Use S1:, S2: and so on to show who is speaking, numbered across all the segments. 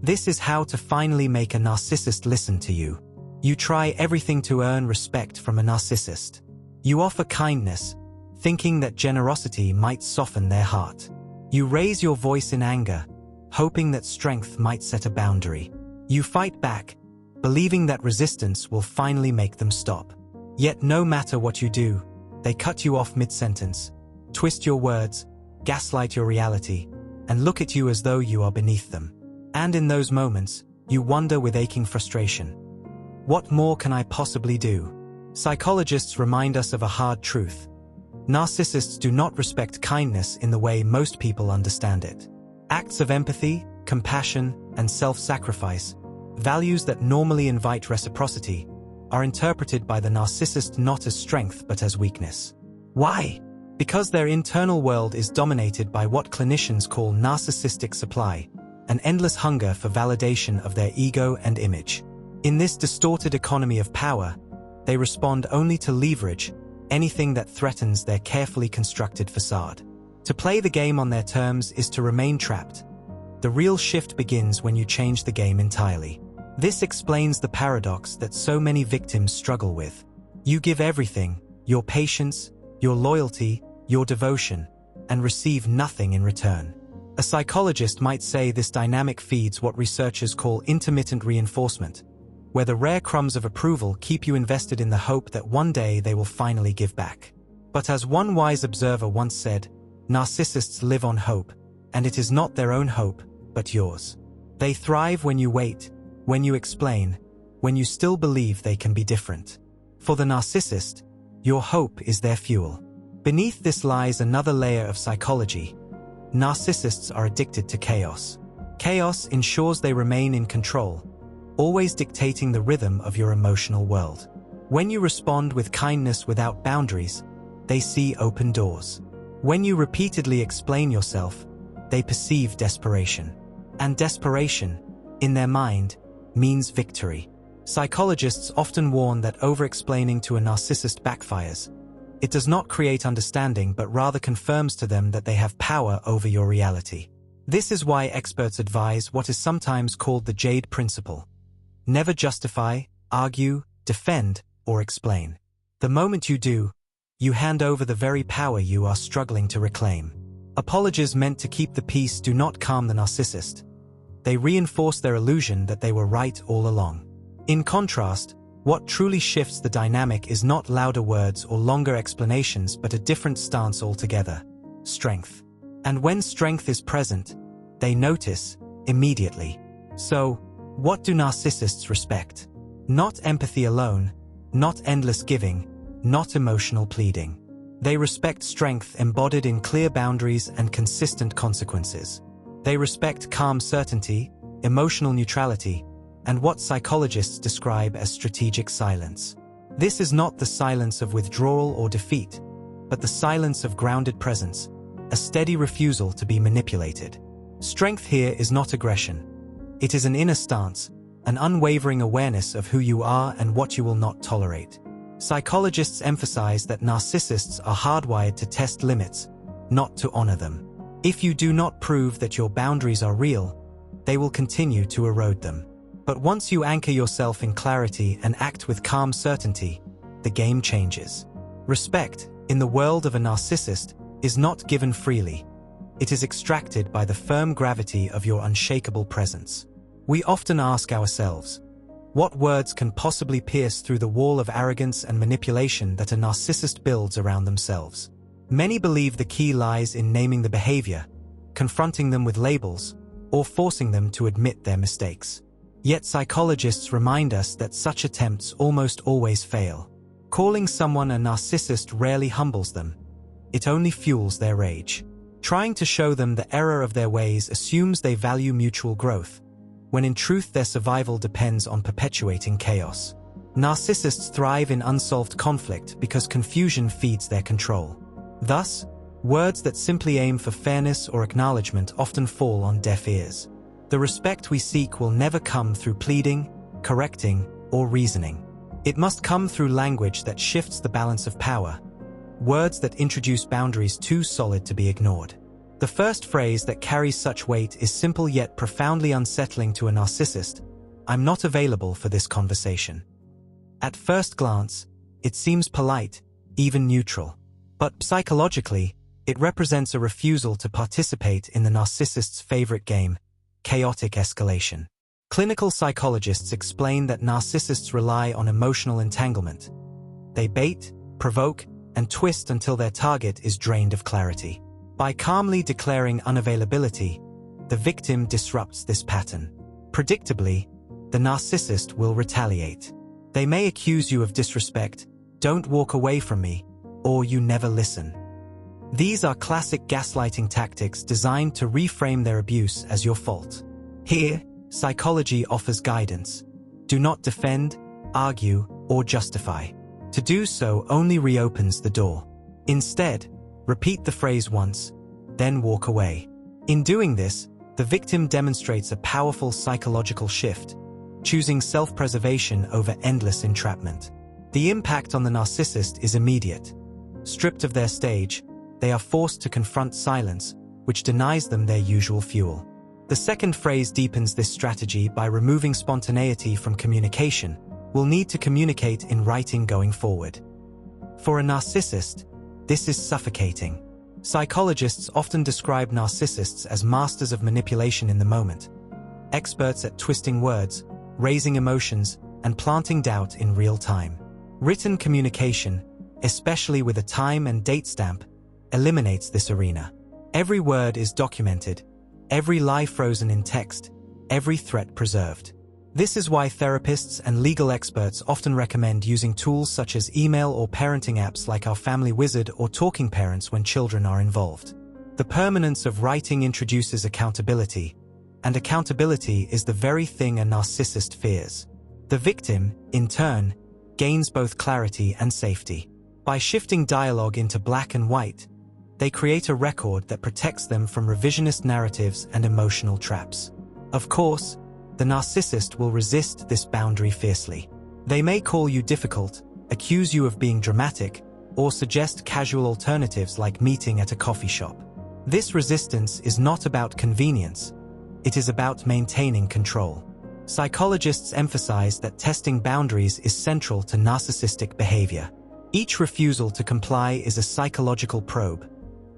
S1: This is how to finally make a narcissist listen to you. You try everything to earn respect from a narcissist. You offer kindness, thinking that generosity might soften their heart. You raise your voice in anger, hoping that strength might set a boundary. You fight back, believing that resistance will finally make them stop. Yet no matter what you do, they cut you off mid-sentence, twist your words, gaslight your reality, and look at you as though you are beneath them. And in those moments, you wonder with aching frustration, what more can I possibly do? Psychologists remind us of a hard truth. Narcissists do not respect kindness in the way most people understand it. Acts of empathy, compassion, and self-sacrifice, values that normally invite reciprocity, are interpreted by the narcissist not as strength but as weakness. Why? Because their internal world is dominated by what clinicians call narcissistic supply, an endless hunger for validation of their ego and image. In this distorted economy of power, they respond only to leverage, anything that threatens their carefully constructed façade. To play the game on their terms is to remain trapped. The real shift begins when you change the game entirely. This explains the paradox that so many victims struggle with. You give everything, your patience, your loyalty, your devotion, and receive nothing in return. A psychologist might say this dynamic feeds what researchers call intermittent reinforcement, where the rare crumbs of approval keep you invested in the hope that one day they will finally give back. But as one wise observer once said, narcissists live on hope, and it is not their own hope, but yours. They thrive when you wait, when you explain, when you still believe they can be different. For the narcissist, your hope is their fuel. Beneath this lies another layer of psychology. Narcissists are addicted to chaos. Chaos ensures they remain in control, always dictating the rhythm of your emotional world. When you respond with kindness without boundaries, they see open doors. When you repeatedly explain yourself, they perceive desperation. And desperation, in their mind, means victory. Psychologists often warn that over-explaining to a narcissist backfires. It does not create understanding but rather confirms to them that they have power over your reality. This is why experts advise what is sometimes called the Jade Principle. Never justify, argue, defend, or explain. The moment you do, you hand over the very power you are struggling to reclaim. Apologies meant to keep the peace do not calm the narcissist. They reinforce their illusion that they were right all along. In contrast, what truly shifts the dynamic is not louder words or longer explanations but a different stance altogether: strength. And when strength is present, they notice immediately. So, what do narcissists respect? Not empathy alone, not endless giving, not emotional pleading. They respect strength embodied in clear boundaries and consistent consequences. They respect calm certainty, emotional neutrality, and what psychologists describe as strategic silence. This is not the silence of withdrawal or defeat, but the silence of grounded presence, a steady refusal to be manipulated. Strength here is not aggression. It is an inner stance, an unwavering awareness of who you are and what you will not tolerate. Psychologists emphasize that narcissists are hardwired to test limits, not to honor them. If you do not prove that your boundaries are real, they will continue to erode them. But once you anchor yourself in clarity and act with calm certainty, the game changes. Respect, in the world of a narcissist, is not given freely. It is extracted by the firm gravity of your unshakable presence. We often ask ourselves, what words can possibly pierce through the wall of arrogance and manipulation that a narcissist builds around themselves? Many believe the key lies in naming the behavior, confronting them with labels, or forcing them to admit their mistakes. Yet psychologists remind us that such attempts almost always fail. Calling someone a narcissist rarely humbles them. It only fuels their rage. Trying to show them the error of their ways assumes they value mutual growth, when in truth their survival depends on perpetuating chaos. Narcissists thrive in unsolved conflict because confusion feeds their control. Thus, words that simply aim for fairness or acknowledgement often fall on deaf ears. The respect we seek will never come through pleading, correcting, or reasoning. It must come through language that shifts the balance of power, words that introduce boundaries too solid to be ignored. The first phrase that carries such weight is simple yet profoundly unsettling to a narcissist: "I'm not available for this conversation." At first glance, it seems polite, even neutral. But psychologically, it represents a refusal to participate in the narcissist's favorite game, chaotic escalation. Clinical psychologists explain that narcissists rely on emotional entanglement. They bait, provoke, and twist until their target is drained of clarity. By calmly declaring unavailability, the victim disrupts this pattern. Predictably, the narcissist will retaliate. They may accuse you of disrespect, "Don't walk away from me," or "You never listen." These are classic gaslighting tactics designed to reframe their abuse as your fault. Here, psychology offers guidance. Do not defend, argue, or justify. To do so only reopens the door. Instead, repeat the phrase once, then walk away. In doing this, the victim demonstrates a powerful psychological shift, choosing self-preservation over endless entrapment. The impact on the narcissist is immediate. Stripped of their stage, they are forced to confront silence, which denies them their usual fuel. The second phrase deepens this strategy by removing spontaneity from communication. We'll need to communicate in writing going forward. For a narcissist, this is suffocating. Psychologists often describe narcissists as masters of manipulation in the moment, experts at twisting words, raising emotions, and planting doubt in real time. Written communication, especially with a time and date stamp, eliminates this arena. Every word is documented, every lie frozen in text, every threat preserved. This is why therapists and legal experts often recommend using tools such as email or parenting apps like Our Family Wizard or Talking Parents when children are involved. The permanence of writing introduces accountability, and accountability is the very thing a narcissist fears. The victim, in turn, gains both clarity and safety. By shifting dialogue into black and white, they create a record that protects them from revisionist narratives and emotional traps. Of course, the narcissist will resist this boundary fiercely. They may call you difficult, accuse you of being dramatic, or suggest casual alternatives like meeting at a coffee shop. This resistance is not about convenience, it is about maintaining control. Psychologists emphasize that testing boundaries is central to narcissistic behavior. Each refusal to comply is a psychological probe.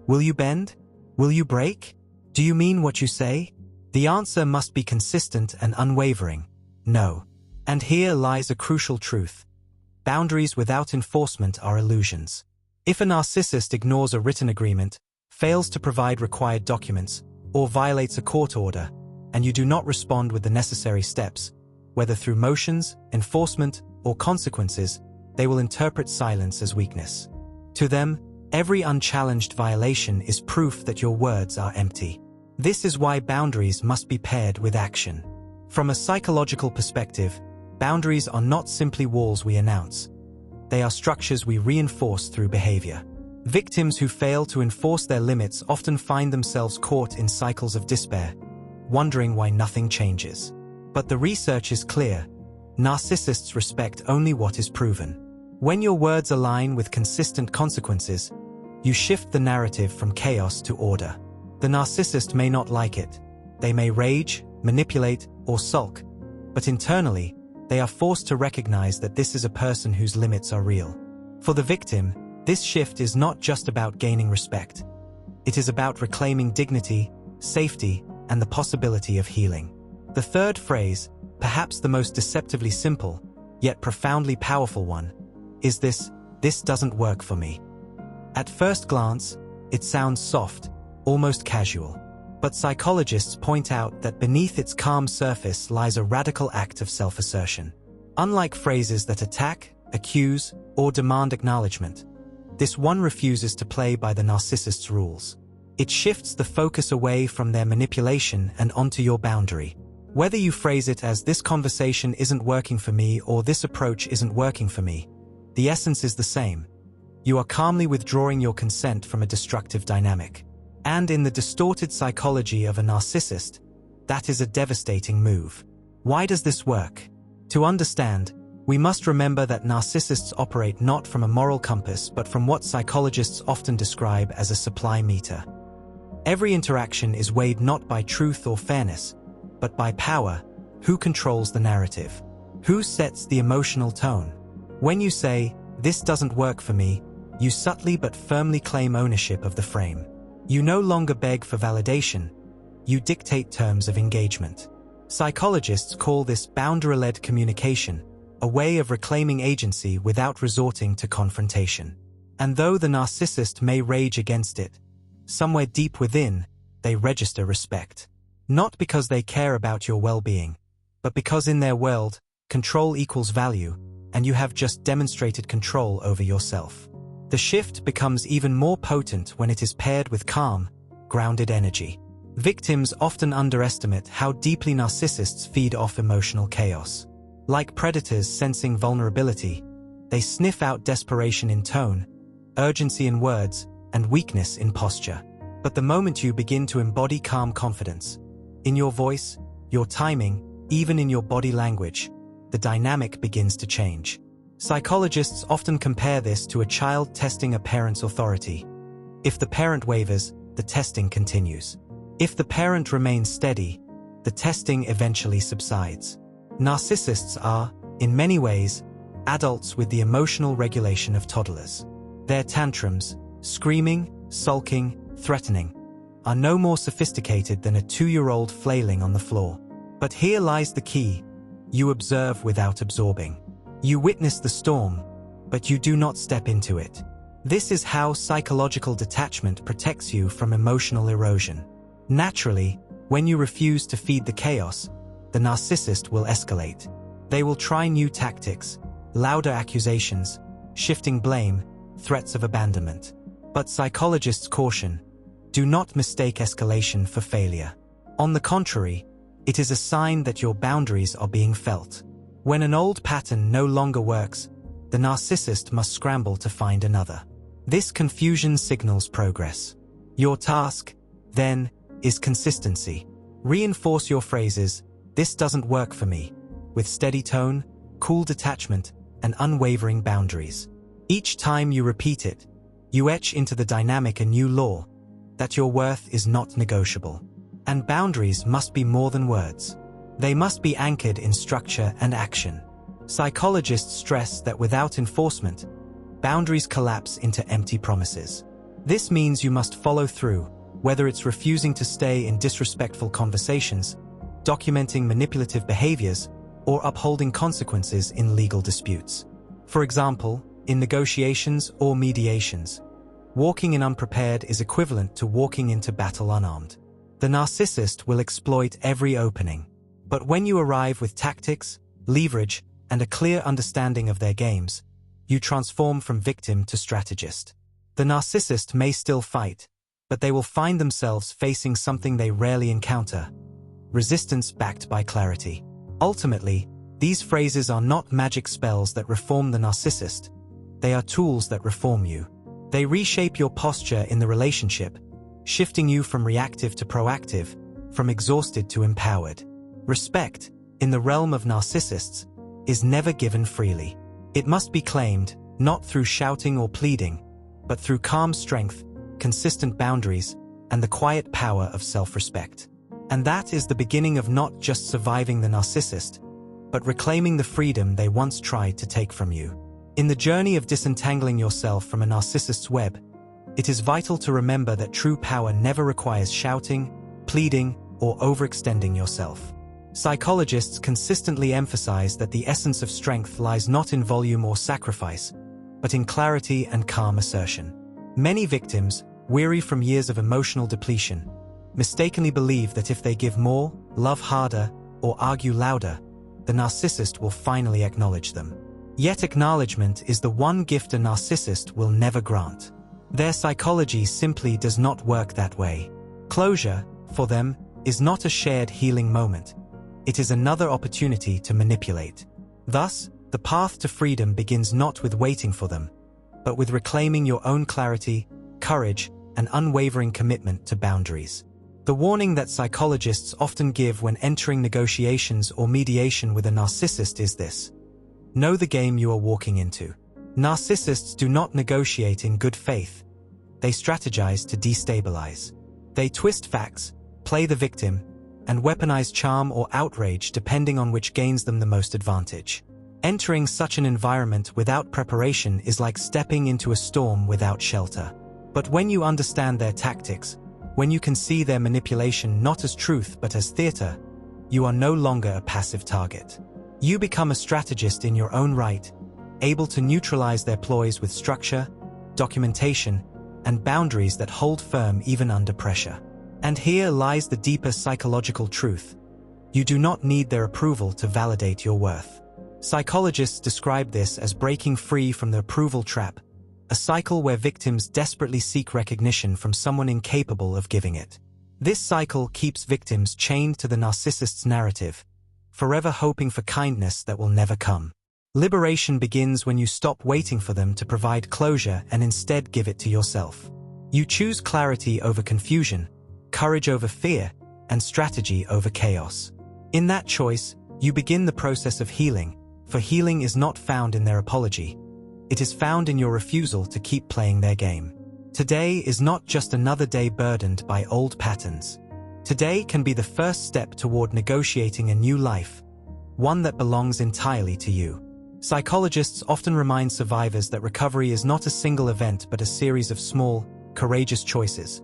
S1: Will you bend? Will you break? Do you mean what you say? The answer must be consistent and unwavering. No. And here lies a crucial truth. Boundaries without enforcement are illusions. If a narcissist ignores a written agreement, fails to provide required documents, or violates a court order, and you do not respond with the necessary steps, whether through motions, enforcement, or consequences, they will interpret silence as weakness. To them, every unchallenged violation is proof that your words are empty. This is why boundaries must be paired with action. From a psychological perspective, boundaries are not simply walls we announce. They are structures we reinforce through behavior. Victims who fail to enforce their limits often find themselves caught in cycles of despair, wondering why nothing changes. But the research is clear. Narcissists respect only what is proven. When your words align with consistent consequences, you shift the narrative from chaos to order. The narcissist may not like it. They may rage, manipulate, or sulk, but internally, they are forced to recognize that this is a person whose limits are real. For the victim, this shift is not just about gaining respect. It is about reclaiming dignity, safety, and the possibility of healing. The third phrase, perhaps the most deceptively simple, yet profoundly powerful one, is this doesn't work for me. At first glance, it sounds soft, almost casual. But psychologists point out that beneath its calm surface lies a radical act of self-assertion. Unlike phrases that attack, accuse, or demand acknowledgement, this one refuses to play by the narcissist's rules. It shifts the focus away from their manipulation and onto your boundary. Whether you phrase it as "this conversation isn't working for me" or "this approach isn't working for me," the essence is the same. You are calmly withdrawing your consent from a destructive dynamic. And in the distorted psychology of a narcissist, that is a devastating move. Why does this work? To understand, we must remember that narcissists operate not from a moral compass but from what psychologists often describe as a supply meter. Every interaction is weighed not by truth or fairness, but by power. Who controls the narrative? Who sets the emotional tone? When you say, "This doesn't work for me," you subtly but firmly claim ownership of the frame. You no longer beg for validation, you dictate terms of engagement. Psychologists call this boundary-led communication, a way of reclaiming agency without resorting to confrontation. And though the narcissist may rage against it, somewhere deep within, they register respect. Not because they care about your well-being, but because in their world, control equals value, and you have just demonstrated control over yourself. The shift becomes even more potent when it is paired with calm, grounded energy. Victims often underestimate how deeply narcissists feed off emotional chaos. Like predators sensing vulnerability, they sniff out desperation in tone, urgency in words, and weakness in posture. But the moment you begin to embody calm confidence, in your voice, your timing, even in your body language, the dynamic begins to change. Psychologists often compare this to a child testing a parent's authority. If the parent wavers, the testing continues. If the parent remains steady, the testing eventually subsides. Narcissists are, in many ways, adults with the emotional regulation of toddlers. Their tantrums, screaming, sulking, threatening, are no more sophisticated than a 2-year-old flailing on the floor. But here lies the key: you observe without absorbing. You witness the storm, but you do not step into it. This is how psychological detachment protects you from emotional erosion. Naturally, when you refuse to feed the chaos, the narcissist will escalate. They will try new tactics, louder accusations, shifting blame, threats of abandonment. But psychologists caution: do not mistake escalation for failure. On the contrary, it is a sign that your boundaries are being felt. When an old pattern no longer works, the narcissist must scramble to find another. This confusion signals progress. Your task, then, is consistency. Reinforce your phrases, "This doesn't work for me," with steady tone, cool detachment, and unwavering boundaries. Each time you repeat it, you etch into the dynamic a new law, that your worth is not negotiable. And boundaries must be more than words. They must be anchored in structure and action. Psychologists stress that without enforcement, boundaries collapse into empty promises. This means you must follow through, whether it's refusing to stay in disrespectful conversations, documenting manipulative behaviors, or upholding consequences in legal disputes. For example, in negotiations or mediations, walking in unprepared is equivalent to walking into battle unarmed. The narcissist will exploit every opening. But when you arrive with tactics, leverage, and a clear understanding of their games, you transform from victim to strategist. The narcissist may still fight, but they will find themselves facing something they rarely encounter: resistance backed by clarity. Ultimately, these phrases are not magic spells that reform the narcissist. They are tools that reform you. They reshape your posture in the relationship, shifting you from reactive to proactive, from exhausted to empowered. Respect, in the realm of narcissists, is never given freely. It must be claimed, not through shouting or pleading, but through calm strength, consistent boundaries, and the quiet power of self-respect. And that is the beginning of not just surviving the narcissist, but reclaiming the freedom they once tried to take from you. In the journey of disentangling yourself from a narcissist's web, it is vital to remember that true power never requires shouting, pleading, or overextending yourself. Psychologists consistently emphasize that the essence of strength lies not in volume or sacrifice, but in clarity and calm assertion. Many victims, weary from years of emotional depletion, mistakenly believe that if they give more, love harder, or argue louder, the narcissist will finally acknowledge them. Yet acknowledgement is the one gift a narcissist will never grant. Their psychology simply does not work that way. Closure, for them, is not a shared healing moment. It is another opportunity to manipulate. Thus, the path to freedom begins not with waiting for them, but with reclaiming your own clarity, courage, and unwavering commitment to boundaries. The warning that psychologists often give when entering negotiations or mediation with a narcissist is this: know the game you are walking into. Narcissists do not negotiate in good faith. They strategize to destabilize. They twist facts, play the victim, and weaponize charm or outrage depending on which gains them the most advantage. Entering such an environment without preparation is like stepping into a storm without shelter. But when you understand their tactics, when you can see their manipulation not as truth but as theater, you are no longer a passive target. You become a strategist in your own right, able to neutralize their ploys with structure, documentation, and boundaries that hold firm even under pressure. And here lies the deeper psychological truth. You do not need their approval to validate your worth. Psychologists describe this as breaking free from the approval trap, a cycle where victims desperately seek recognition from someone incapable of giving it. This cycle keeps victims chained to the narcissist's narrative, forever hoping for kindness that will never come. Liberation begins when you stop waiting for them to provide closure and instead give it to yourself. You choose clarity over confusion, courage over fear, and strategy over chaos. In that choice, you begin the process of healing, for healing is not found in their apology. It is found in your refusal to keep playing their game. Today is not just another day burdened by old patterns. Today can be the first step toward negotiating a new life, one that belongs entirely to you. Psychologists often remind survivors that recovery is not a single event but a series of small, courageous choices.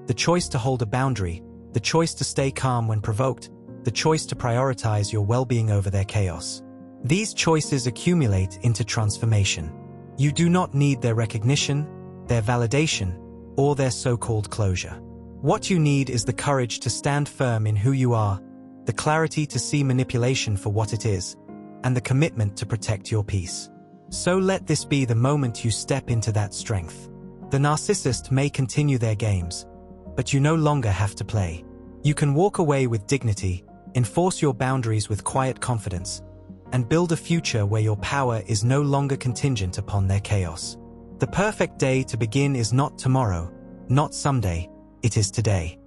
S1: The choice to hold a boundary, the choice to stay calm when provoked, the choice to prioritize your well-being over their chaos. These choices accumulate into transformation. You do not need their recognition, their validation, or their so-called closure. What you need is the courage to stand firm in who you are, the clarity to see manipulation for what it is, and the commitment to protect your peace. So let this be the moment you step into that strength. The narcissist may continue their games, but you no longer have to play. You can walk away with dignity, enforce your boundaries with quiet confidence, and build a future where your power is no longer contingent upon their chaos. The perfect day to begin is not tomorrow, not someday, it is today.